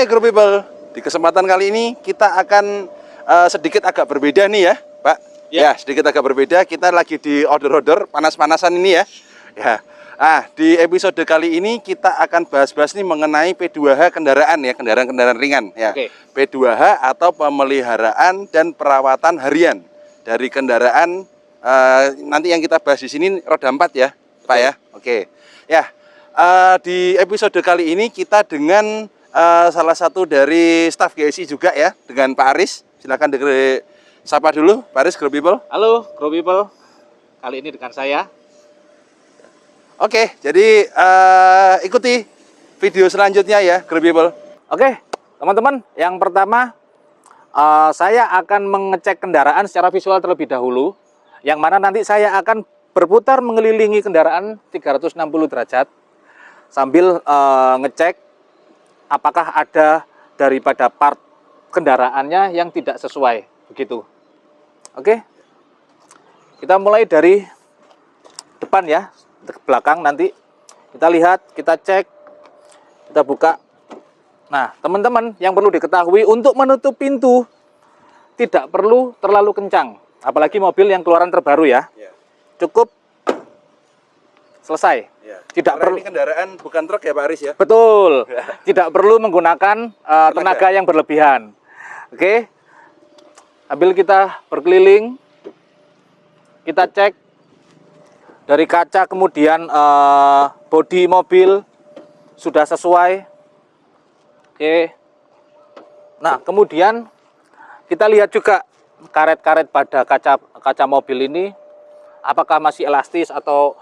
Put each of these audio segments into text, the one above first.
Hai Group People, di kesempatan kali ini kita akan sedikit agak berbeda nih ya Pak. Ya, sedikit agak berbeda, kita lagi di order-order panas-panasan ini ya. Di episode kali ini kita akan bahas-bahas nih mengenai P2H kendaraan ya, kendaraan-kendaraan ringan ya. P2H atau pemeliharaan dan perawatan harian dari kendaraan nanti yang kita bahas di sini roda 4 ya Pak ya. Di episode kali ini kita dengan salah satu dari staf GSI juga ya, dengan Pak Aris. Silakan sapa dulu Pak Aris, Group People. Halo Group People, kali ini dengan saya. Oke, jadi ikuti video selanjutnya ya Group People. Oke teman-teman, yang pertama saya akan mengecek kendaraan secara visual terlebih dahulu, yang mana nanti saya akan berputar mengelilingi kendaraan 360 derajat sambil ngecek apakah ada daripada part kendaraannya yang tidak sesuai, begitu. Oke, kita mulai dari depan ya, ke belakang nanti kita lihat, kita cek, kita buka. Nah, teman-teman, yang perlu diketahui untuk menutup pintu tidak perlu terlalu kencang, apalagi mobil yang keluaran terbaru ya. Cukup selesai. Tidak perlu, ini kendaraan bukan truk ya Pak Aris ya. Betul. Tidak perlu menggunakan tenaga yang berlebihan. Oke. Sambil kita berkeliling, kita cek dari kaca, kemudian bodi mobil sudah sesuai. Oke. Nah, kemudian kita lihat juga karet-karet pada kaca mobil ini apakah masih elastis atau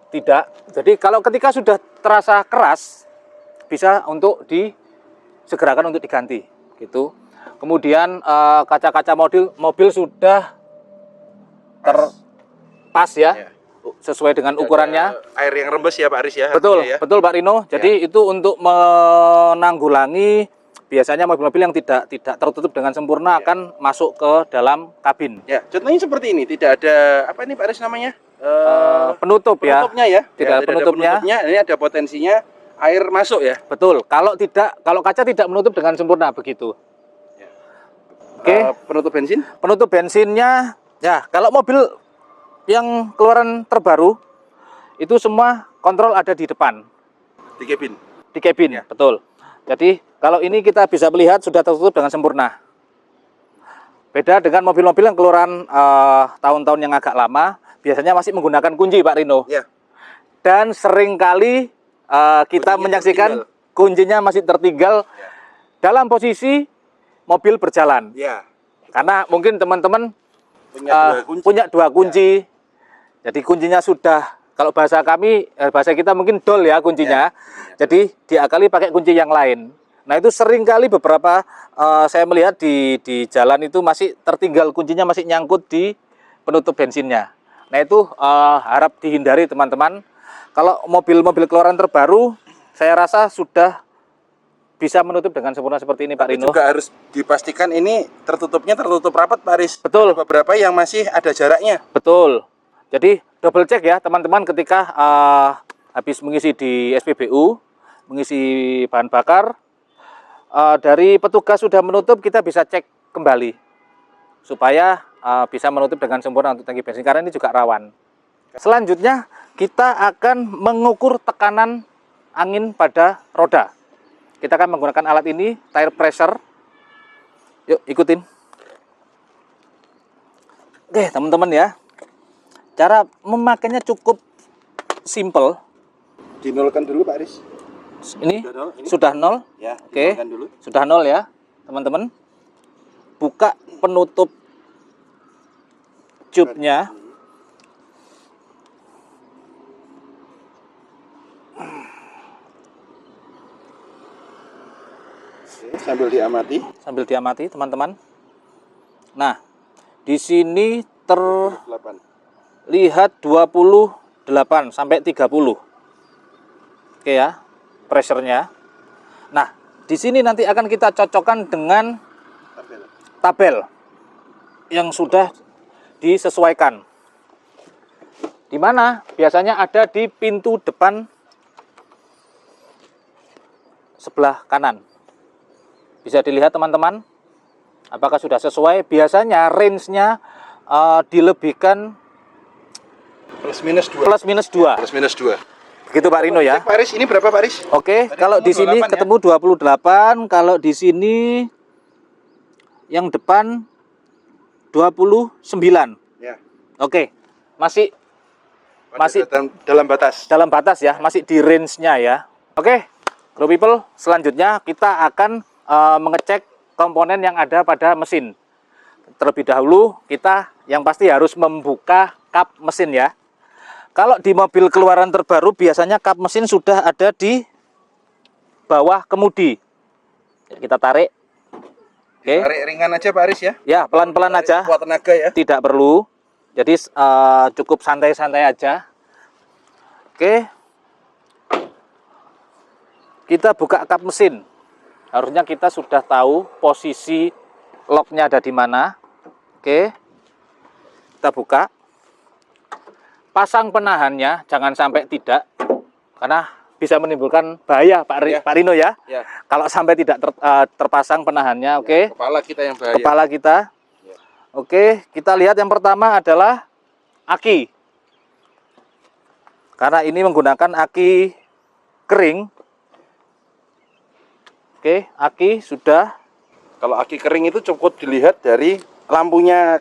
tidak. Jadi kalau ketika sudah terasa keras, bisa untuk disegerakan untuk diganti gitu. Kemudian kaca-kaca mobil sudah terpas ya, sesuai dengan ukurannya. Air yang rembes ya Pak Aris ya. Betul, betul Pak Rino. Jadi itu untuk menanggulangi biasanya mobil-mobil yang tidak tertutup dengan sempurna akan masuk ke dalam kabin. Ya, contohnya seperti ini, tidak ada apa ini Pak Aris namanya? Penutupnya ya. Tidak ada penutupnya. Ini ada potensinya air masuk ya. Betul. Kalau kaca tidak menutup dengan sempurna begitu. Oke. Penutup bensin? Penutup bensinnya ya, kalau mobil yang keluaran terbaru itu semua kontrol ada di depan. Di kabin. Di kabin, ya. Betul. Jadi kalau ini kita bisa melihat sudah tertutup dengan sempurna. Beda dengan mobil-mobil yang keluaran tahun-tahun yang agak lama, biasanya masih menggunakan kunci Pak Rino. Ya. Dan seringkali kita menyaksikan kuncinya masih tertinggal dalam posisi mobil berjalan. Ya. Karena mungkin teman-teman punya dua kunci. Jadi kuncinya sudah, kalau bahasa kami, bahasa kita mungkin dol ya kuncinya. Jadi diakali pakai kunci yang lain. Nah itu seringkali beberapa saya melihat di jalan itu masih tertinggal kuncinya, masih nyangkut di penutup bensinnya. Nah itu harap dihindari teman-teman. Kalau mobil-mobil keluaran terbaru, saya rasa sudah bisa menutup dengan sempurna seperti ini Pak Rino. Juga harus dipastikan ini tertutup rapat Pak Aris. Betul. Beberapa yang masih ada jaraknya. Betul. Jadi double check ya teman-teman ketika habis mengisi di SPBU, mengisi bahan bakar, dari petugas sudah menutup, kita bisa cek kembali supaya bisa menutup dengan sempurna untuk tangki bensin, karena ini juga rawan. Selanjutnya kita akan mengukur tekanan angin pada roda. Kita akan menggunakan alat ini, tire pressure. Yuk ikutin. Oke teman-teman ya, cara memakainya cukup simple. Dinolkan dulu Pak Aris. Ini sudah nol. Ya, oke. Dulu. Sudah nol ya teman-teman. Buka penutup tube-nya. Sambil diamati. Sambil diamati teman-teman. Nah, di sini terlihat 28 sampai 30. Oke ya, pressure-nya. Nah, di sini nanti akan kita cocokkan dengan tabel yang sudah disesuaikan. Di mana biasanya ada di pintu depan sebelah kanan. Bisa dilihat teman-teman, apakah sudah sesuai. Biasanya range-nya dilebihkan Plus minus 2. plus minus 2. Plus minus 2. Begitu Pak Rino ya. Pak Aris, ini berapa Pak Aris? Oke, Tadi kalau di sini 28 ya? ketemu 28, kalau di sini yang depan 29. Ya. Oke. Masih dalam batas. dalam batas ya, masih di range-nya ya. Oke, Grow People, selanjutnya kita akan mengecek komponen yang ada pada mesin. Terlebih dahulu kita yang pasti harus membuka kap mesin ya. Kalau di mobil keluaran terbaru biasanya kap mesin sudah ada di bawah kemudi. Kita tarik. Oke. Tarik ringan aja Pak Aris ya. Ya, pelan-pelan aja. Kuat tenaga ya. Tidak perlu. Jadi cukup santai-santai aja. Oke. Kita buka kap mesin. Harusnya kita sudah tahu posisi locknya ada di mana. Oke. Kita buka. Pasang penahannya, jangan sampai tidak. Karena bisa menimbulkan bahaya Ya. Pak Rino ya. Ya. Kalau sampai tidak terpasang penahannya, oke. Kepala kita yang bahaya. Kepala kita. Ya. Oke, kita lihat yang pertama adalah aki. Karena ini menggunakan aki kering. Oke, aki sudah. Kalau aki kering itu cukup dilihat dari lampunya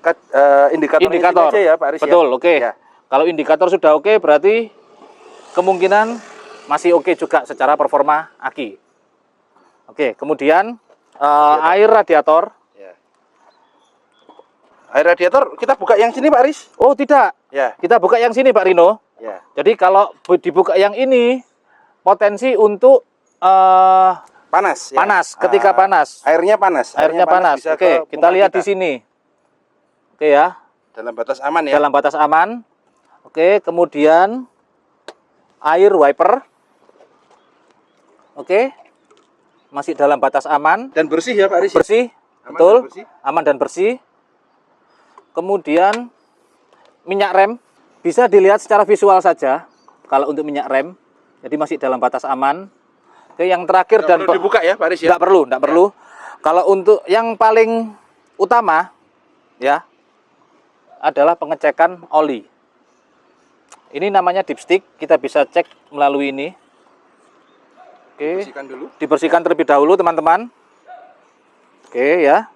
indikator Indikator aja ya Pak Aris. betul, ya? oke. Ya. Kalau indikator sudah oke, berarti kemungkinan masih oke juga secara performa aki. Oke, kemudian air radiator. Ya. Air radiator kita buka yang sini Pak Aris. Oh tidak, Ya. kita buka yang sini Pak Rino. Ya. Jadi kalau dibuka yang ini, potensi untuk Panas. Ya. panas, ketika panas. Airnya panas. Airnya panas. bisa Oke, ke kita pompa lihat di sini. Oke ya, Dalam batas aman ya. dalam batas aman. Oke, kemudian air wiper. Oke, masih dalam batas aman. Dan bersih ya Pak Aris. ya? Bersih, Aman betul. dan bersih. Aman dan bersih. Kemudian minyak rem bisa dilihat secara visual saja kalau untuk minyak rem. Jadi masih dalam batas aman. Oke, yang terakhir Nggak dan perlu dibuka ya Pak Aris ya. Nggak perlu. Kalau untuk yang paling utama ya adalah pengecekan oli. Ini namanya dipstick, kita bisa cek melalui ini. Oke. Bersihkan dulu. Dibersihkan terlebih dahulu teman-teman. Oke ya.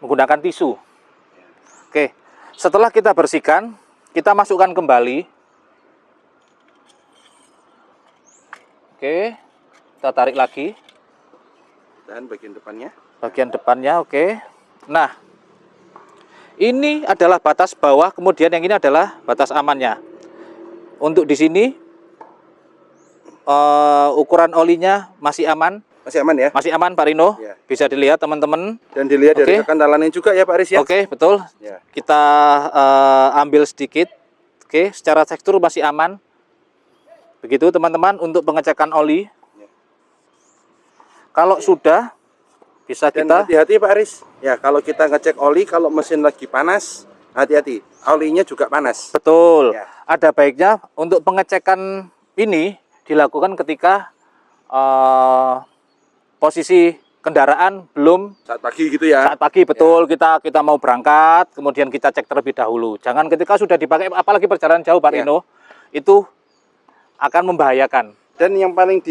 Menggunakan tisu. Oke. Setelah kita bersihkan, kita masukkan kembali. Oke. Kita tarik lagi. Dan bagian depannya. Bagian depannya, oke. Nah, ini adalah batas bawah, kemudian yang ini adalah batas amannya. Untuk di sini ukuran olinya masih aman. Masih aman ya. Masih aman Pak Rino. Ya. Bisa dilihat teman-teman. Dan dilihat dari Oke. kandalannya juga ya Pak Aris ya. Oke, betul. Ya. Kita ambil sedikit. Oke, secara tekstur masih aman. Begitu teman-teman untuk pengecekan oli. Ya. Kalau sudah bisa Dan kita hati-hati Pak Aris. Ya, kalau kita ngecek oli, kalau mesin lagi panas, hati-hati. Olinya juga panas. betul. Ya. Ada baiknya untuk pengecekan ini dilakukan ketika posisi kendaraan belum Saat pagi gitu ya. saat pagi, betul. Kita mau berangkat, kemudian kita cek terlebih dahulu. Jangan ketika sudah dipakai, apalagi perjalanan jauh Pak Ya. Rino, itu akan membahayakan. Dan yang paling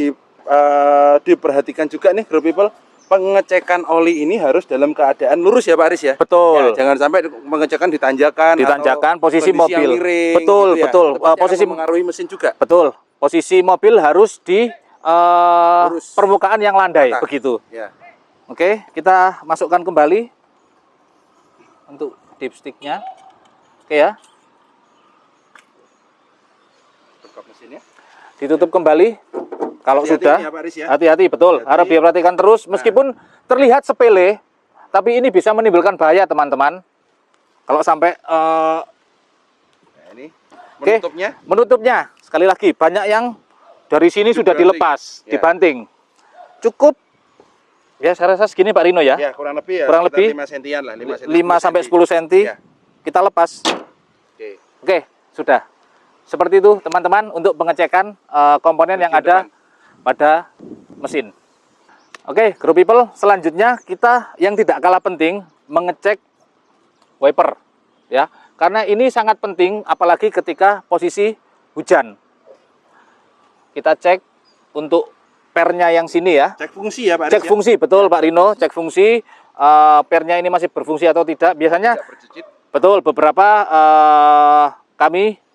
diperhatikan juga nih, Grow People, pengecekan oli ini harus dalam keadaan lurus ya Pak Aris ya. Betul. Ya, jangan sampai pengecekan ditanjakan. Ditanjakan, atau posisi kondisi yang mobil. miring, Betul, gitu ya. betul. Itu pasti Posisi akan mengaruhi mesin juga. Betul. Posisi mobil harus di Lurus. permukaan yang landai, Rata. begitu. Ya. Oke, kita masukkan kembali untuk dipsticknya. Oke ya, Tutup mesinnya. ditutup kembali. Kalau Hati-hati sudah, ya, Pak Aris ya. hati-hati, betul. Hati-hati. Harus diperhatikan terus, meskipun terlihat sepele, tapi ini bisa menimbulkan bahaya teman-teman. Kalau sampai Nah, ini Oke. menutupnya. menutupnya, sekali lagi banyak yang dari sini sudah Dibanting. dilepas, Ya. dibanting. Cukup, ya saya rasa segini Pak Rino ya. Ya, kurang lebih ya. Kurang sekitar lebih 5 sentian lah, 5 sampai 10 cm. Ya. Kita lepas. Oke. Oke, sudah. Seperti itu teman-teman untuk pengecekan komponen yang Bagian ada depan. pada mesin. Oke, Grow People, selanjutnya kita yang tidak kalah penting mengecek wiper ya. Karena ini sangat penting apalagi ketika posisi hujan. Kita cek untuk pernya yang sini ya. Cek fungsi ya Pak Aris. Cek fungsi, betul Pak Rino, cek fungsi pernya ini masih berfungsi atau tidak. Biasanya Tidak berjejit. betul beberapa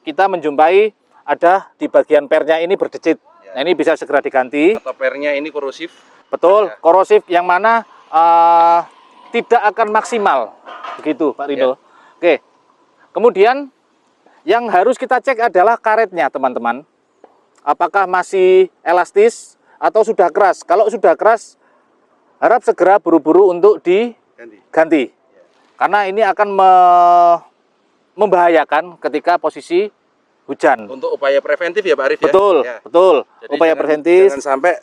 kita menjumpai ada di bagian pernya ini berdecit. Ya. Nah, ini bisa segera diganti. Atau pernya ini korosif. Betul, Ya. korosif yang mana tidak akan maksimal. Begitu, Pak Rino. Ya. Oke. Kemudian yang harus kita cek adalah karetnya, teman-teman. Apakah masih elastis atau sudah keras? Kalau sudah keras, harap segera buru-buru untuk diganti. Ya. Karena ini akan membahayakan ketika posisi hujan. Untuk upaya preventif ya Pak Arif Betul, ya. betul. Jadi Upaya preventif. Jangan sampai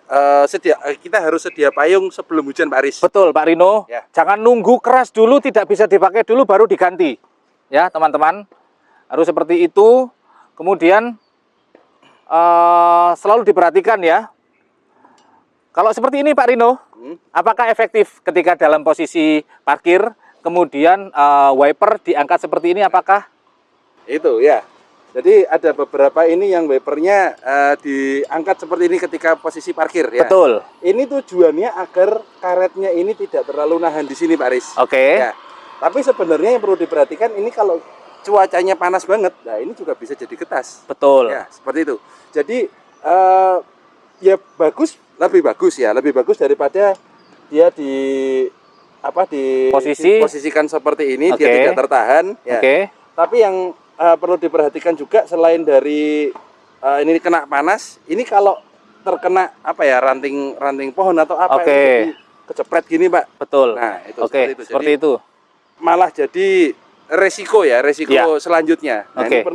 kita harus sedia payung sebelum hujan Pak Aris. Betul, Pak Rino. Ya. Jangan nunggu keras dulu, tidak bisa dipakai dulu baru diganti. Ya, teman-teman. Harus seperti itu. Kemudian selalu diperhatikan ya. Kalau seperti ini Pak Rino, apakah efektif ketika dalam posisi parkir, kemudian wiper diangkat seperti ini, apakah? Itu ya. Jadi ada beberapa ini yang wipernya diangkat seperti ini ketika posisi parkir ya. Betul. Ini tujuannya agar karetnya ini tidak terlalu nahan di sini Pak Aris. Oke. Ya. Tapi sebenarnya yang perlu diperhatikan ini kalau cuacanya panas banget, nah ini juga bisa jadi getas. Betul. Ya, seperti itu. Jadi ya bagus, lebih bagus ya, lebih bagus daripada dia diposisikan seperti ini, Oke. dia tidak tertahan. Ya. Oke. Tapi yang perlu diperhatikan juga selain dari ini kena panas, ini kalau terkena ranting pohon atau apa, Oke. ini jadi kecepret gini Pak. Betul. Nah itu Oke, seperti Jadi, itu. malah jadi resiko Ya. selanjutnya. Nah, Oke. ini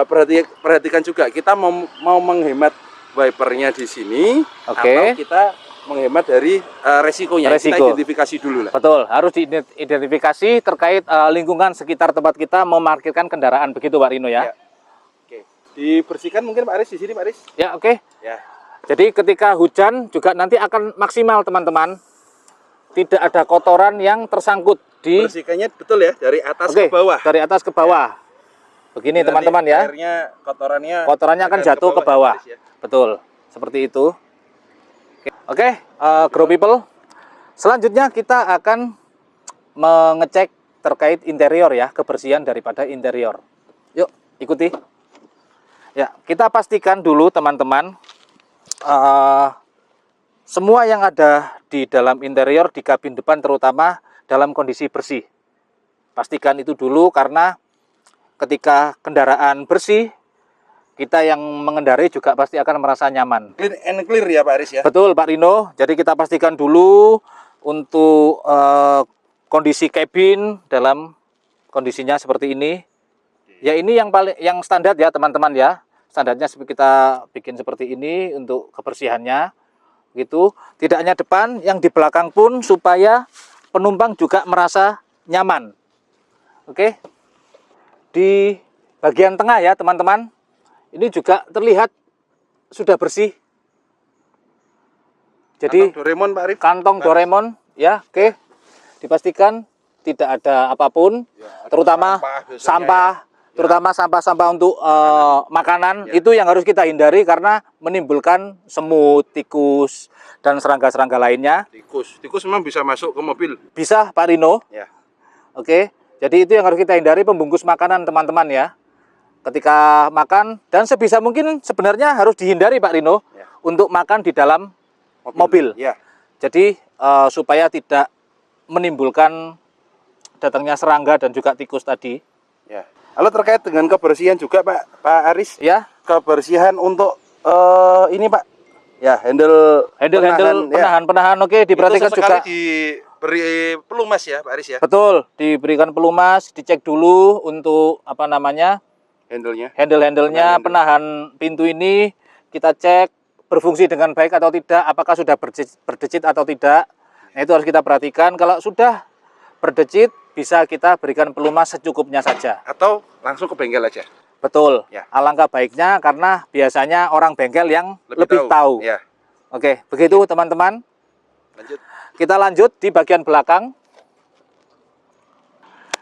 perlu diperhatikan juga. Kita mau menghemat wipernya di sini, Oke. atau kita menghemat dari resikonya. Kita Resiko. identifikasi dulu lah. Betul, harus diidentifikasi terkait lingkungan sekitar tempat kita memarkirkan kendaraan. Begitu Pak Rino ya. Ya. Oke. Dibersihkan mungkin Pak Aris di sini Pak Aris. Ya, oke. Ya. Jadi ketika hujan juga nanti akan maksimal teman-teman. Tidak ada kotoran yang tersangkut di Bersihkannya betul ya dari atas Oke, ke bawah. dari atas ke bawah. Begini Nanti teman-teman ya. Airnya kotorannya Kotorannya akan jatuh ke bawah. Pak Aris, ya. Betul, seperti itu. Oke, Grow People. Selanjutnya kita akan mengecek terkait interior ya, kebersihan daripada interior. Yuk, ikuti. Ya, kita pastikan dulu teman-teman, semua yang ada di dalam interior di kabin depan terutama dalam kondisi bersih. Pastikan itu dulu karena ketika kendaraan bersih, kita yang mengendarai juga pasti akan merasa nyaman. Clean and clear ya Pak Aris ya. Betul Pak Rino, jadi kita pastikan dulu untuk kondisi kabin dalam kondisinya seperti ini. Ya ini yang standar ya teman-teman ya. Standarnya kita bikin seperti ini untuk kebersihannya. Gitu. Tidak hanya depan, yang di belakang pun supaya penumpang juga merasa nyaman. Oke. Di bagian tengah ya teman-teman. Ini juga terlihat sudah bersih. Jadi Kantong Doraemon Pak Arif. kantong Doraemon ya, oke. Dipastikan tidak ada apapun, Ya, ada terutama biasanya sampah, ya. terutama sampah-sampah untuk makanan Ya. itu yang harus kita hindari karena menimbulkan semut, tikus dan serangga-serangga lainnya. Tikus memang bisa masuk ke mobil. Bisa Pak Rino. Ya. Oke. Jadi itu yang harus kita hindari, pembungkus makanan teman-teman ya. Ketika makan, dan sebisa mungkin sebenarnya harus dihindari Pak Rino Ya. untuk makan di dalam mobil. Ya. Jadi supaya tidak menimbulkan datangnya serangga dan juga tikus tadi. Ya. Lalu terkait dengan kebersihan juga Pak Aris. Ya, Kebersihan untuk ini Pak. Ya, handle penahan. Oke, diperhatikan itu juga. sesekali diberi pelumas ya Pak Aris ya. Betul, diberikan pelumas, dicek dulu untuk apa namanya? Handle-nya. Handle-handlenya, Handle. penahan pintu ini kita cek berfungsi dengan baik atau tidak, apakah sudah berdecit atau tidak. Nah, itu harus kita perhatikan. Kalau sudah berdecit, bisa kita berikan pelumas secukupnya saja. Atau langsung ke bengkel aja. Betul. Ya. Alangkah baiknya karena biasanya orang bengkel yang lebih tahu. Ya. Oke, begitu teman-teman. Lanjut. Kita lanjut di bagian belakang.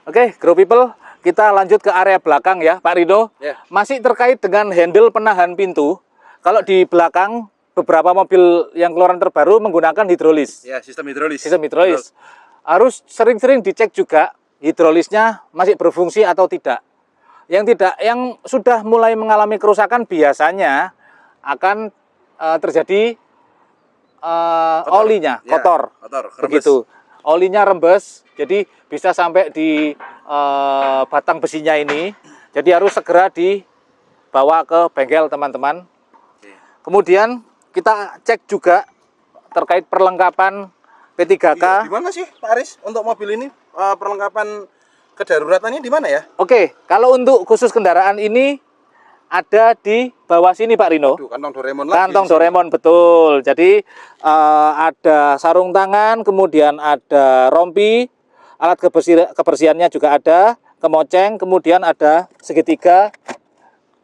Oke, Grow People, kita lanjut ke area belakang ya, Pak Rino. Ya. Masih terkait dengan handle penahan pintu. Kalau di belakang, beberapa mobil yang keluaran terbaru menggunakan hidrolis. Ya, sistem hidrolis. Sistem hidrolis. Harus sering-sering dicek juga hidrolisnya masih berfungsi atau tidak. Yang sudah mulai mengalami kerusakan biasanya akan terjadi olinya Ya, kotor. kotor, Begitu. Olinya rembes, jadi bisa sampai di batang besinya ini. Jadi harus segera dibawa ke bengkel, teman-teman. Oke. Kemudian kita cek juga terkait perlengkapan P3K. Di mana sih Pak Aris untuk mobil ini perlengkapan kedaruratannya di mana ya? Oke, kalau untuk khusus kendaraan ini ada di bawah sini Pak Rino. Aduh, kantong Doraemon lagi. Kantong Doraemon, betul. Jadi ada sarung tangan, kemudian ada rompi, alat kebersihannya juga ada, kemoceng, kemudian ada segitiga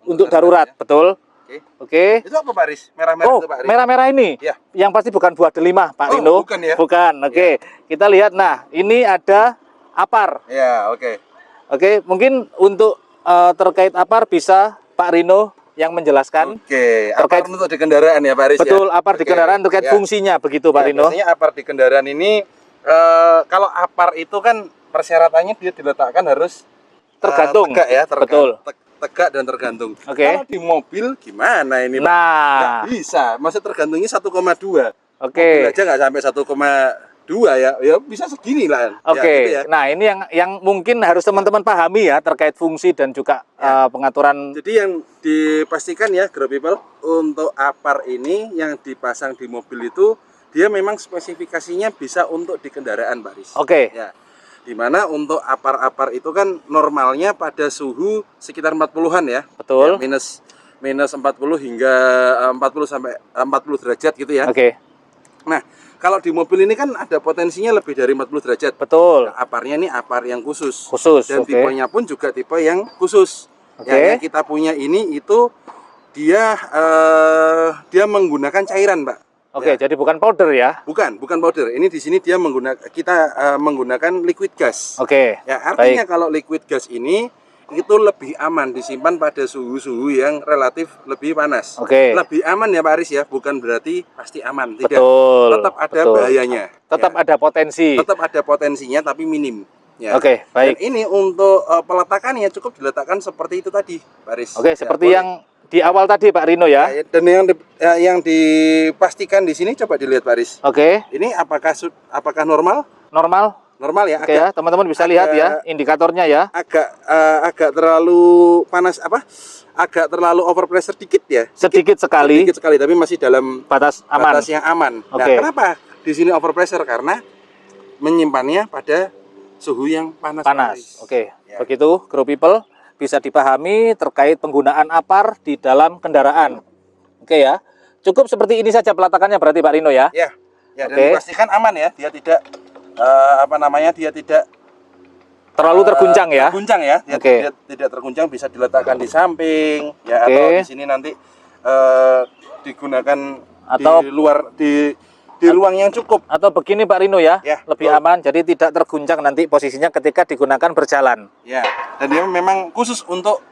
untuk darurat, ya. Betul. Oke. Oke. Itu apa Pak Aris? Merah-merah Oh, itu Pak Aris? merah-merah ini? Ya. Yang pasti bukan buah delima, Pak Oh, Rino. bukan ya? Bukan. Oke. Kita lihat. Nah, ini ada apar. Ya, oke. Oke, mungkin untuk terkait apar bisa Pak Rino yang menjelaskan. Oke, apar Terkait- untuk di kendaraan ya Pak Aris Betul, ya? apar di Oke. kendaraan terkait Ya. fungsinya begitu Pak Ya, Rino. biasanya apar di kendaraan ini kalau apar itu kan persyaratannya dia diletakkan harus Tergantung. tegak ya, Betul. tegak dan tergantung. Oke. Kalau di mobil gimana ini Pak? Nah, Nggak bisa, masa tergantungnya 1,2. oke. Mobil aja nggak sampai 1,2 ya, ya bisa segini lah. Oke. Ya, gitu ya. Nah, ini yang mungkin harus teman-teman pahami ya terkait fungsi dan juga pengaturan. Jadi yang dipastikan ya, Grow People, untuk apar ini yang dipasang di mobil itu dia memang spesifikasinya bisa untuk di kendaraan, Pak Riz. Oke. Ya. Dimana untuk apar-apar itu kan normalnya pada suhu sekitar 40-an ya. Betul. Ya, minus 40 hingga 40 sampai 40 derajat gitu ya. Oke. Nah, kalau di mobil ini kan ada potensinya lebih dari 40 derajat. Betul. Nah, aparnya ini apar yang khusus. Khusus. Dan Oke. tipenya pun juga tipe yang khusus. Oke. Yang kita punya ini itu dia menggunakan cairan, Pak. Oke, Ya. jadi bukan powder ya. Bukan powder. Ini di sini dia menggunakan liquid gas. Oke. Ya, artinya kalau liquid gas ini itu lebih aman disimpan pada suhu-suhu yang relatif lebih panas. Oke. Lebih aman ya Pak Aris ya, bukan berarti pasti aman, tidak. Betul. Tetap ada Betul. bahayanya. Tetap Ya. ada potensi. Tetap ada potensinya tapi minim. Ya. Oke, baik. Dan ini untuk peletakannya cukup diletakkan seperti itu tadi, Pak Aris. Oke, Ya, seperti boleh. yang di awal tadi Pak Rino ya. Ya, dan yang dipastikan di sini coba dilihat Pak Aris. Oke, Ini apakah normal? normal. Normal ya. Oke ya, teman-teman bisa lihat ya indikatornya ya. Agak terlalu panas agak terlalu overpressure dikit ya. Sedikit sekali, Sedikit sekali tapi masih dalam batas aman. batas yang aman. Nah, Oke. kenapa di sini overpressure? Karena menyimpannya pada suhu yang panas. Panas. Paris. Oke, Ya. begitu Grow People bisa dipahami terkait penggunaan apar di dalam kendaraan. Oke ya. Cukup seperti ini saja peletakannya berarti Pak Rino ya. Ya, dan Oke. dipastikan aman ya. Dia tidak dia tidak Terlalu terguncang ya. Terguncang ya. Dia Oke. tidak terguncang, bisa diletakkan di samping ya, Oke. atau di sini nanti digunakan Atau- di luar di ruang yang cukup. Atau begini Pak Rino ya, Ya, lebih betul. aman jadi tidak terguncang nanti posisinya ketika digunakan berjalan. Ya, dan dia memang khusus untuk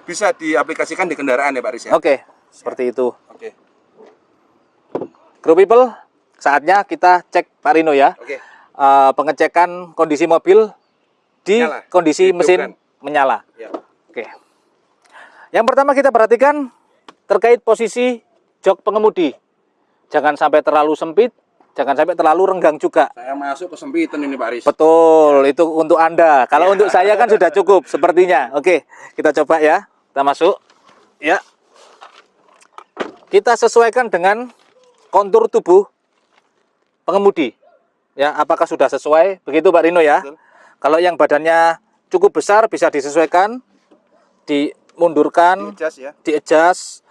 bisa diaplikasikan di kendaraan ya Pak Riz ya. Oke, seperti itu. Oke. Grow People, saatnya kita cek Pak Rino ya. Oke. Pengecekan kondisi mobil di Nyala. kondisi Dihidupkan. mesin menyala. Ya. Oke. Yang pertama kita perhatikan terkait posisi jok pengemudi. Jangan sampai terlalu sempit, jangan sampai terlalu renggang juga. Saya masuk kesempitan ini Pak Riz. Betul, itu untuk Anda. Kalau untuk saya kan sudah cukup sepertinya. Oke, kita coba ya. Kita masuk. Ya. Kita sesuaikan dengan kontur tubuh pengemudi. Ya, apakah sudah sesuai? Begitu Pak Rino ya. Betul. Kalau yang badannya cukup besar bisa disesuaikan, dimundurkan, Di-adjust ya. di-adjust.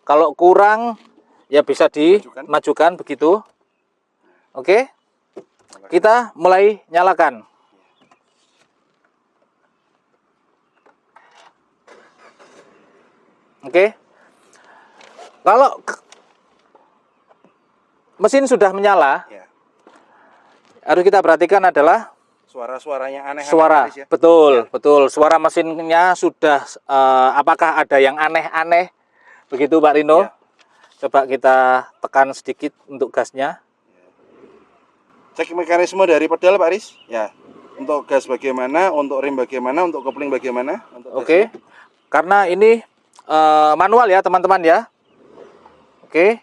Kalau kurang ya bisa dimajukan begitu. Oke. Kita mulai nyalakan. Oke. Kalau mesin sudah menyala, Ya. harus kita perhatikan adalah suara-suaranya aneh. suara. Ya? Betul, betul. Suara mesinnya sudah apakah ada yang aneh-aneh? Begitu Pak Rino. Ya. Coba kita tekan sedikit untuk gasnya. Cek mekanisme dari pedal Pak Aris. Ya. Untuk gas bagaimana, untuk rem bagaimana, untuk kopling bagaimana. Oke. Karena ini manual ya teman-teman ya. Oke.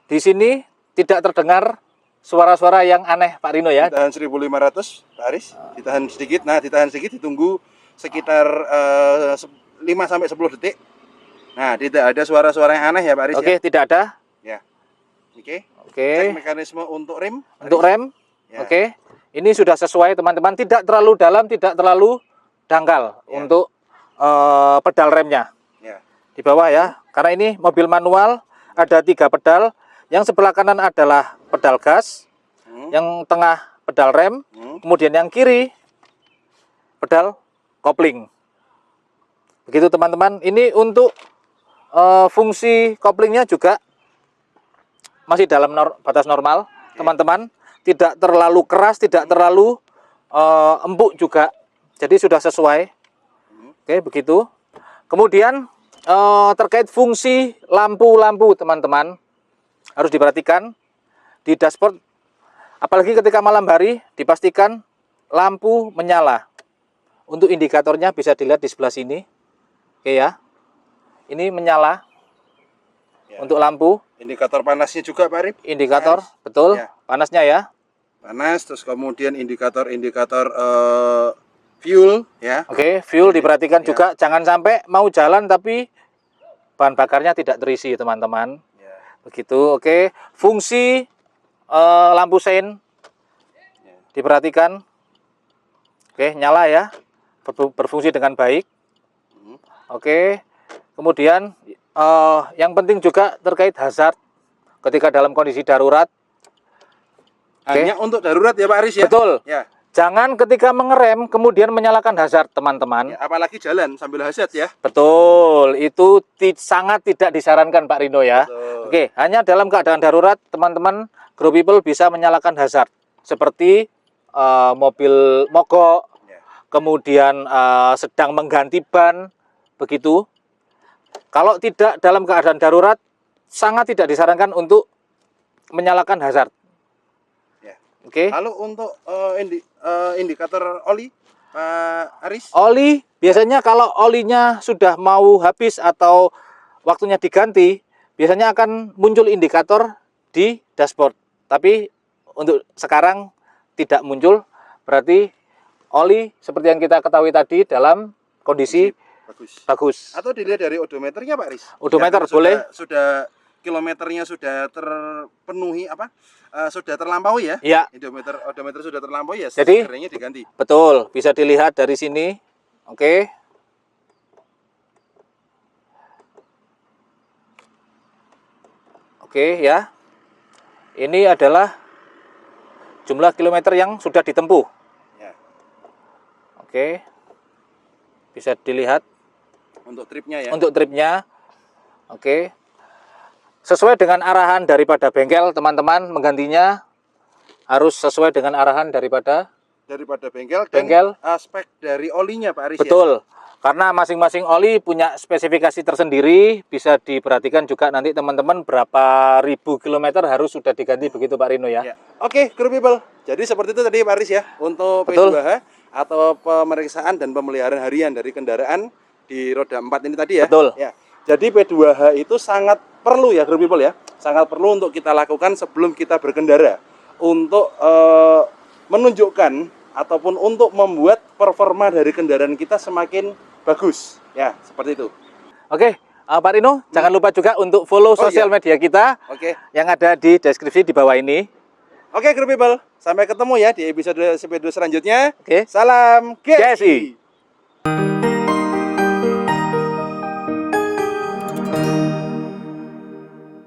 Di sini tidak terdengar suara-suara yang aneh Pak Rino ya. Ditahan 1500 Pak Aris. Ditahan sedikit. Nah, ditahan sedikit ditunggu sekitar 5 sampai 10 detik. Nah, tidak ada suara-suara yang aneh ya Pak Aris. Oke, ya? tidak ada. Ya. Oke. Oke. Cek mekanisme untuk rem. Pak Untuk Aris. rem. Ya. Oke. Ini sudah sesuai teman-teman, tidak terlalu dalam, tidak terlalu dangkal Ya. untuk pedal remnya. Ya. Di bawah ya. Karena ini mobil manual, ada 3 pedal. Yang sebelah kanan adalah pedal gas, yang tengah pedal rem, kemudian yang kiri pedal kopling. Begitu teman-teman. Ini untuk fungsi koplingnya juga masih dalam batas normal, teman-teman. Tidak terlalu keras, tidak terlalu empuk juga. Jadi sudah sesuai. Oke, begitu. Kemudian terkait fungsi lampu-lampu, teman-teman, harus diperhatikan di dashboard. Apalagi ketika malam hari, dipastikan lampu menyala. Untuk indikatornya bisa dilihat di sebelah sini. Oke ya. Ini menyala Ya. untuk lampu. Indikator panasnya juga Pak Arif. Indikator, Panas. betul. Ya. Panasnya ya. Panas, terus kemudian indikator-indikator fuel ya. Oke, fuel diperhatikan Ya. juga. Jangan sampai mau jalan tapi bahan bakarnya tidak terisi, teman-teman. Ya. Begitu, oke. Fungsi lampu sein diperhatikan. Oke, nyala ya. Berfungsi dengan baik. Oke. Kemudian yang penting juga terkait hazard ketika dalam kondisi darurat. Hanya untuk darurat ya Pak Aris ya. Betul. Ya. Jangan ketika mengerem kemudian menyalakan hazard, teman-teman. Ya, apalagi jalan sambil hazard ya. Betul, itu sangat tidak disarankan Pak Rino ya. Betul. Oke, hanya dalam keadaan darurat teman-teman Grow People bisa menyalakan hazard seperti mobil mogok, Ya. kemudian sedang mengganti ban, begitu. Kalau tidak dalam keadaan darurat, sangat tidak disarankan untuk menyalakan hazard. Ya. Oke. Lalu untuk indikator oli Pak Aris. Oli, biasanya kalau olinya sudah mau habis atau waktunya diganti, biasanya akan muncul indikator di dashboard. Tapi untuk sekarang tidak muncul, berarti oli seperti yang kita ketahui tadi dalam kondisi bagus. Atau dilihat dari odometernya Pak Aris. Odometer Ya, boleh. Sudah kilometernya sudah terpenuhi sudah terlampaui ya. Iya. Odometer sudah terlampaui ya. Jadi sebenarnya diganti. betul, bisa dilihat dari sini. Oke. Oke ya. Ini adalah jumlah kilometer yang sudah ditempuh. Ya. Oke. Bisa dilihat Untuk tripnya ya. untuk tripnya. Oke. Sesuai dengan arahan daripada bengkel, teman-teman, menggantinya harus sesuai dengan arahan daripada bengkel bengkel. dan aspek dari olinya Pak Aris. Betul. Karena masing-masing oli punya spesifikasi tersendiri, bisa diperhatikan juga nanti teman-teman berapa ribu kilometer harus sudah diganti, begitu Pak Rino ya. Ya. Oke, Grow People. Jadi seperti itu tadi Pak Aris ya untuk Betul. P2H atau pemeriksaan dan pemeliharaan harian dari kendaraan di roda 4 ini tadi ya. Betul. Ya. Jadi P2H itu sangat perlu ya Grow People ya. Sangat perlu untuk kita lakukan sebelum kita berkendara untuk menunjukkan ataupun untuk membuat performa dari kendaraan kita semakin bagus. Ya, seperti itu. Oke, Pak Rino, jangan lupa juga untuk follow sosial iya. media kita Oke. yang ada di deskripsi di bawah ini. Oke, Grow People. Sampai ketemu ya di episode selanjutnya. Oke. Salam GSI. GSI.